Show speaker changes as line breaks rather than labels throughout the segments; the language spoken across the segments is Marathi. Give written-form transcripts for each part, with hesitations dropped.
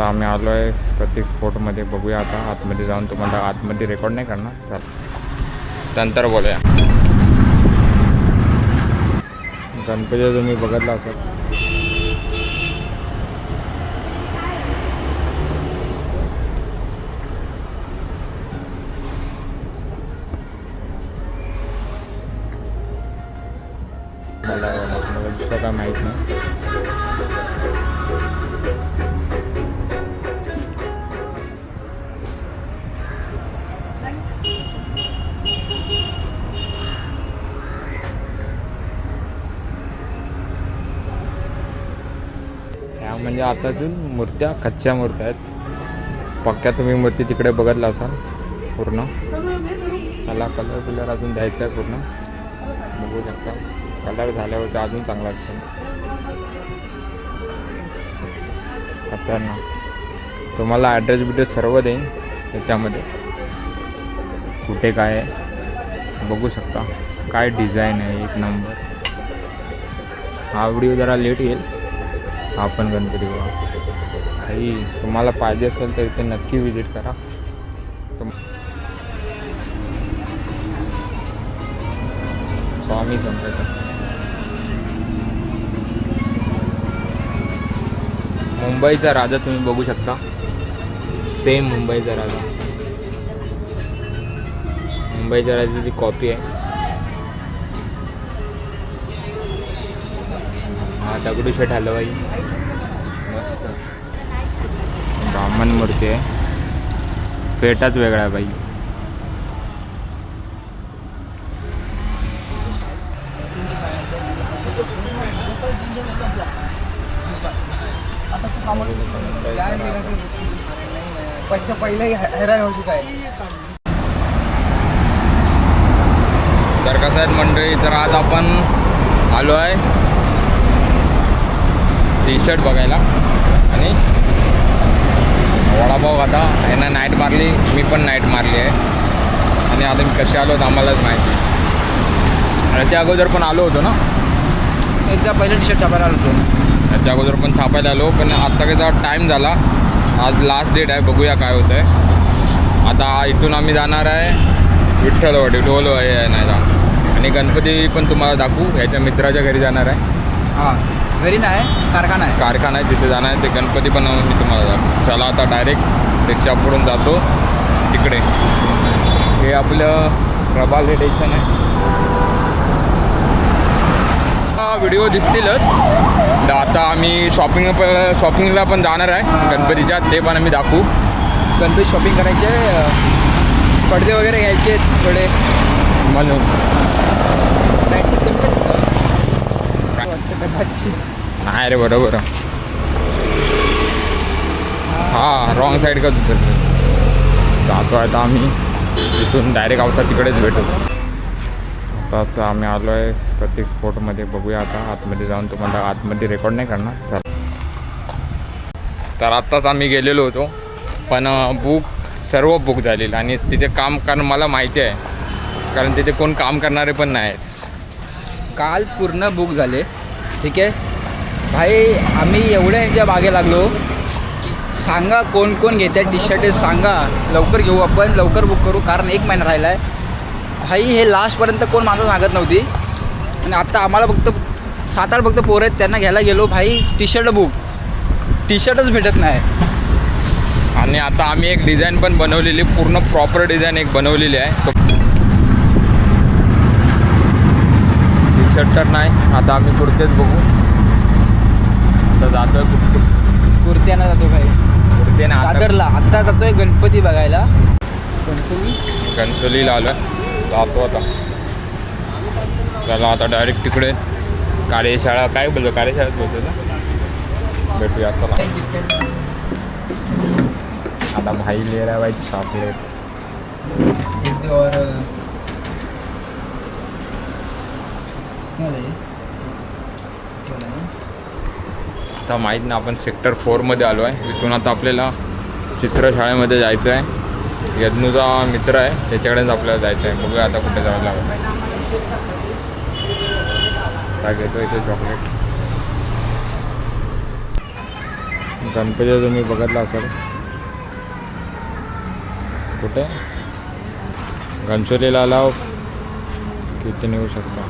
आम्ही आलो आहे प्रतीक स्पोर्टमध्ये. बघूया आता आतमध्ये जाऊन. तुम्हाला आतमध्ये रेकॉर्ड नाही करणार सर, नंतर बोलूया. गणपती तुम्ही बघितला असाल. मला इतकं काय माहीत नाही. ह्या म्हणजे आतातून मूर्त्या कच्च्या मूर्त्या आहेत. पक्क्या तुम्ही मूर्ती तिकडे बघितला असाल पूर्ण. त्याला कलर अजून द्यायचा आहे पूर्ण. बघू शकता कलर झाल्यावर अजून चांगला असतो. खतरनाक. तुम्हाला ॲड्रेस सर्व देईन त्याच्यामध्ये, कुठे काय आहे बघू शकता. काय डिझाईन आहे एक नंबर. हा व्हिडिओ जरा लेट येईल. हा पण गणपती बघा. काही तुम्हाला पाहिजे असेल तर इथे नक्की विजिट करा. स्वामी संकट. मुंबईचा राजा तुम्ही बघू शकता. सेम मुंबईचा राजा. मुंबईच्या राजाची कॉपी आहे. हा दगडूशेठ हलवाई. मस्त ब्राह्मण मूर्ती आहे. पेटाच वेगळा आहे बाई.
पहिलाही हैराण होऊ चुका आहे.
तर कसं आहे मंडळी, तर आज आपण आलो आहे टी शर्ट बघायला आणि वडापाव. आता यांना नाईट मारली, मी पण नाईट मारली आहे. आणि आता मी कसे आलो तर आम्हालाच माहिती. याच्या अगोदर पण आलो होतो ना,
एकदा पहिलं टी शर्ट छापायला आलो होतो.
याच्या अगोदर पण छापायला आलो, पण आत्ता काही टाईम झाला. आज लास्ट डेट आहे. बघूया काय होतं आहे. आता इथून आम्ही जाणार आहे विठ्ठलवाडी ढोलवाडी आहे नाही जा. आणि गणपती पण तुम्हाला दाखवू. याच्या मित्राच्या घरी जाणार आहे.
हां, घरी नाही, कारखाना आहे
तिथे जाणार आहे. ते गणपती पण मी तुम्हाला दाखवू. चला आता डायरेक्ट रिक्षा पकडून जातो तिकडे. हे आपलं प्रभाल स्टेशन आहे. व्हिडिओ दिसतीलच. आता आम्ही शॉपिंगला पण जाणार आहे गणपतीच्या. ते पण आम्ही दाखवू.
गणपती शॉपिंग करायचे, पडदे वगैरे घ्यायचे थोडे
म्हणून. नाही रे बरोबर. हां रॉंग साईड का दुसरं जातो. आता आम्ही तिथून डायरेक्ट आवता तिकडेच भेटू. आता आम्ही आलो आहे प्रतीक स्पोर्टमध्ये. बघूया आता आतमध्ये जाऊन. तुम्हाला आतमध्ये रेकॉर्ड नाही करणार सर. तर आत्ताच आम्ही गेलेलो होतो, पण सर्व बुक झालेलं. आणि तिथे काम कारण मला माहिती आहे, कारण तिथे कोण काम करणारे पण नाही आहेत.
काल पूर्ण बुक झाले. ठीक आहे भाई, आम्ही एवढ्या ह्यांच्या मागे लागलो की सांगा कोण कोण घेते टी शर्ट सांगा, लवकर घेऊ आपण, लवकर बुक करू, कारण 1 महिना राहिला आहे भाई. हे लास्टपर्यंत कोण माझं सांगत नव्हती. आणि आत्ता आम्हाला फक्त 7-8 फक्त पोरं आहेत, त्यांना घ्यायला गेलो भाई. टी शर्टच भेटत नाही.
आणि आता आम्ही एक डिझाईन पण बनवलेली, पूर्ण प्रॉपर डिझाईन एक बनवलेली आहे. टी शर्ट तर नाही, आता आम्ही कुर्तेच बघू. आता जातोय
कुर्त्यानं जातो भाई.
कुर्त्याने
दादरला आत्ता जातोय गणपती बघायला.
घनसोलीला आलो जातो आता. चला आता डायरेक्ट तिकडे कार्यशाळा. काय बोलतो कार्यशाळेत बोलतो ना, भेटूया. चला आता भाई ले रहा है भाई चॉकलेट.
और
आता माहीत ना, आपण सेक्टर 4मध्ये आलो आहे. इथून आता आपल्याला चित्रशाळेमध्ये जायचं आहे. यज्ञूचा मित्र आहे, त्याच्याकडेच आपल्याला जायचं आहे. बघूया आता कुठे जावं लागत आहे. काय घेतो इथे चॉकलेट. गणपती तुम्ही बघितला असाल कुठे घनसोलीला आलाव किती नेऊ शकता.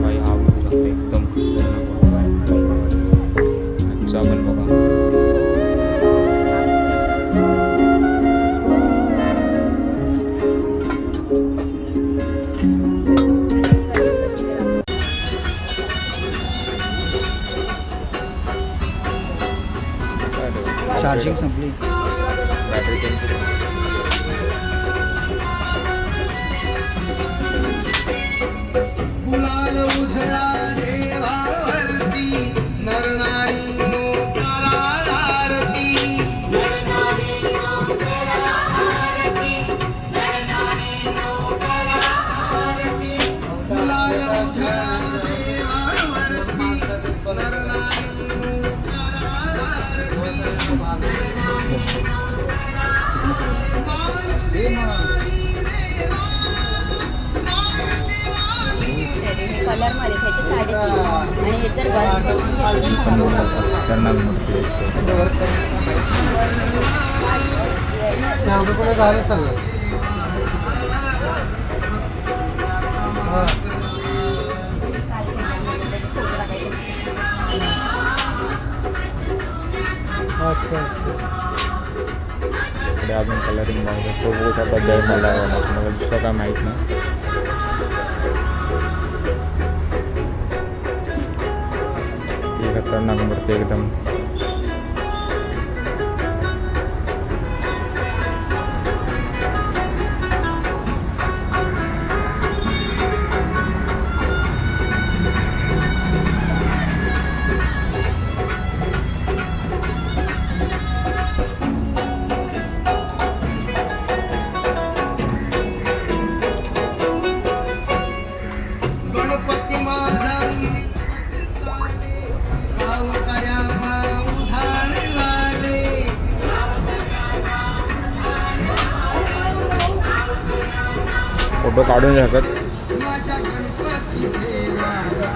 भाई हा बघू शकता एकदम अच्छा पण बघा.
चार्जिंग संपली.
बॅटरी चेंज
गुलाल उधळा देवावरती नरनारी नोकरा आरती गुलाल उधळा देवावरती नरनारी नोकरा
कलर मध्ये त्याची 3.5 आणि हे जर वन
खतरनाक मूर्ती इकडे अजून कलरिंग बघतो तो बघू शकता जय मला मला दुसरं काय माहीत नाही. ती खतरनाक मूर्ती एकदम.
गणपती माझा गावकऱ्या उधाण झाले
फोटो काढून शकत.
माझ्या गणपतीचे राजा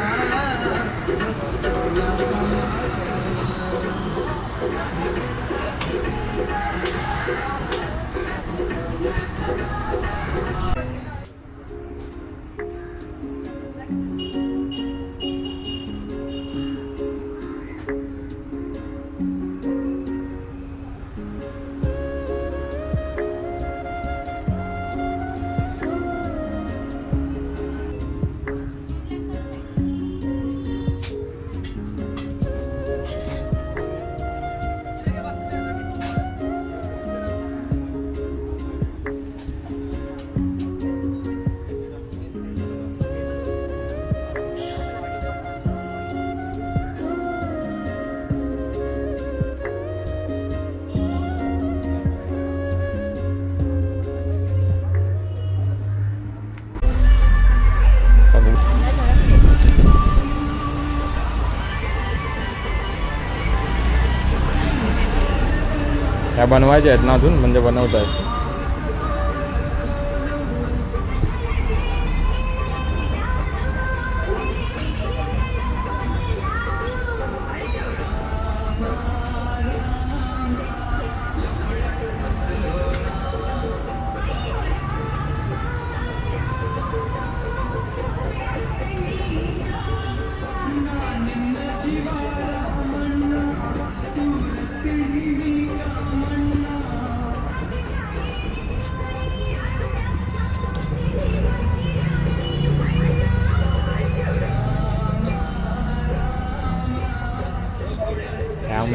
ह्या बनवायच्या आहेत ना अजून म्हणजे बनवत आहेत.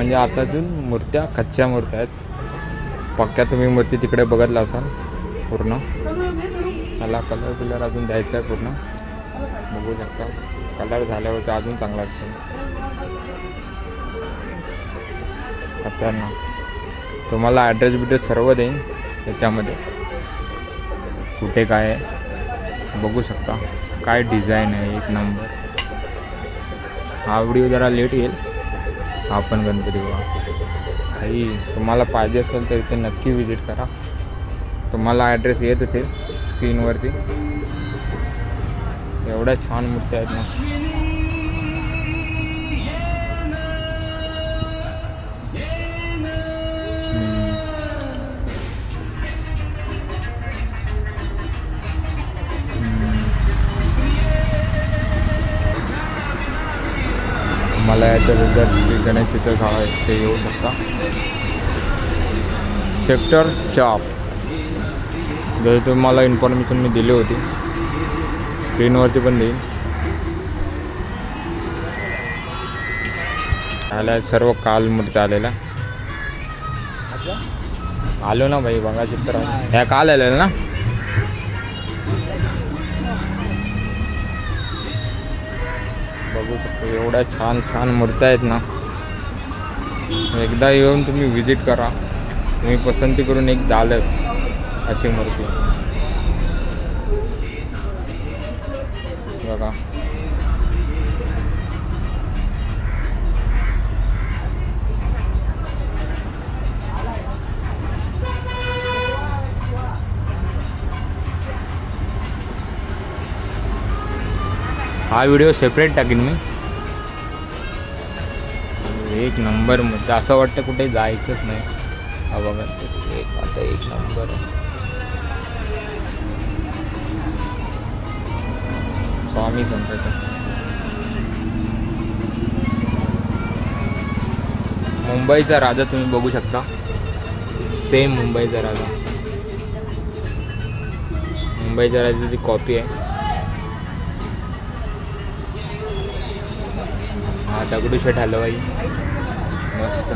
म्हणजे आतातून मूर्त्या कच्च्या मूर्त्या आहेत. पक्क्या तुम्ही मूर्ती तिकडे बघितला असाल पूर्ण. त्याला कलर बिलर अजून द्यायचा आहे पूर्ण. बघू शकता कलर झाल्यावरती अजून चांगला दिसेल. खतरनाक. तुम्हाला ॲड्रेस बिड्रेस सर्व देईन त्याच्यामध्ये. कुठे काय आहे बघू शकता. काय डिझाईन आहे एक नंबर. हा व्हिडिओ जरा लेट येईल. हा पण गणपती बघा. काही तुम्हाला पाहिजे असेल तर इथे नक्की विजिट करा. तुम्हाला ॲड्रेस येत असेल स्क्रीनवरती. एवढ्या छान मूर्त्या आहेत ना. मला याच्याबद्दल जे गणेशाचं गाव आहे ते येऊ शकता. सेक्टर 4 जर तुम्हाला इन्फॉर्मेशन मी दिली होती स्क्रीनवरती पण देईन. आल्या सर्व काल मूर्त्या आलेल्या. आलो ना भाई बघा चित्र. ह्या काल आलेल्या ना. बघू शकतो एवढ्या छान छान मूर्त्या आहेत ना. एकदा येऊन तुम्ही विजिट करा. तुम्ही पसंती करून एक झालंच अशी मूर्ती बघा. हा व्हिडिओ सेपरेट टाकीन मी. एक नंबर मध्ये असं वाटतं कुठे जायचंच नाही. हा बघा आता एक नंबर आहे. स्वामी संताचा मुंबईचा राजा तुम्ही बघू शकता. सेम मुंबईचा राजा. मुंबईच्या राजाची कॉपी आहे. हा दगडूशेठ हलवाई मस्त.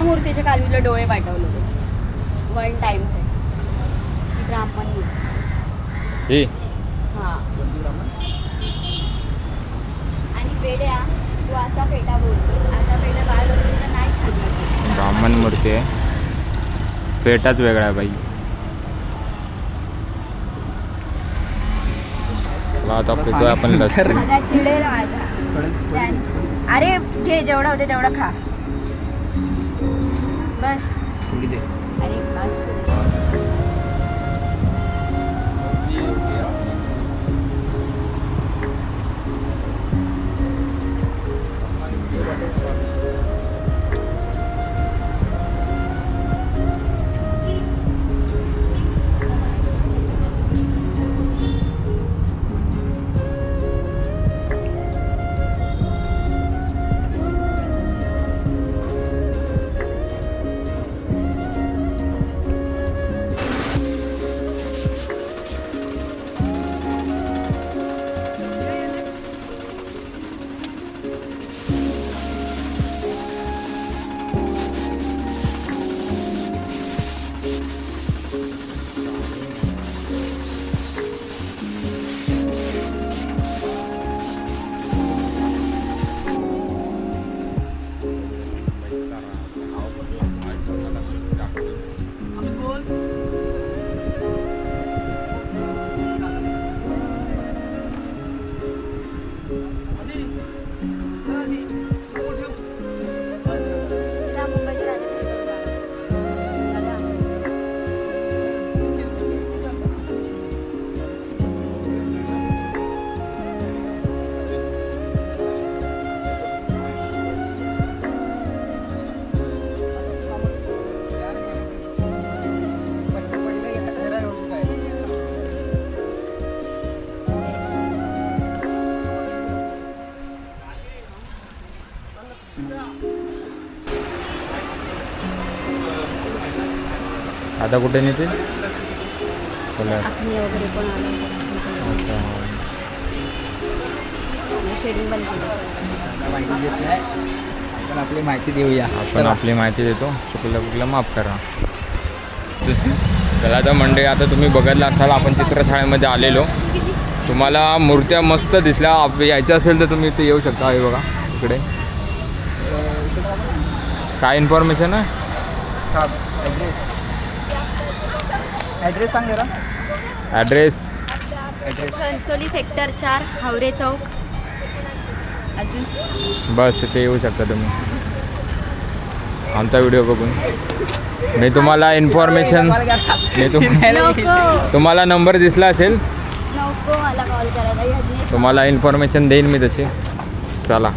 मूर्तीच्या काल मी डोळे पाठवले होते 1 टाइम्स आहे ती ब्राह्मण मूर्ती.
ही
हां आणि पेड्या तू असा पेटा बोलतो. असा पेटा बाहेर बोलतो तर नाही छान वाटत.
ब्राह्मण मूर्ती आहे. पेटाच वेगळा आहे बाई. आता पितो आपण लस्सी.
माझा चिडेल माझा. अरे घे जेवढा होते तेवढा खा बस.
थोडी दे.
अरे बस.
आता कुठे नेते पुण्यात?
आखणी वगैरे पण आलं.
अच्छा.
शेडिंग बंद केलं.
माहिती देत नाही. आपण आपली माहिती देऊया.
आपण
चला.
आपली माहिती देतो, चुकलं माफ करा. चला तर मंडळी, आता तुम्ही बघितलं असाल आपण चित्रशाळेमध्ये आलेलो. तुम्हाला मूर्त्या मस्त दिसल्या. यायचं असेल तर तुम्ही इथे येऊ शकता. हे बघा इकडे काय इन्फॉर्मेशन आहे.
ॲड्रेस सांग जरा.
ॲड्रेस
घनसोली सेक्टर 4 हावरे चौक. अजून
बस तिथे येऊ शकता तुम्ही आमचा व्हिडिओ बघून. मी तुम्हाला इन्फॉर्मेशन
नको
तुम्हाला नंबर दिसला असेल,
नको मला कॉल करायला.
तुम्हाला इन्फॉर्मेशन देईन मी तशी. चला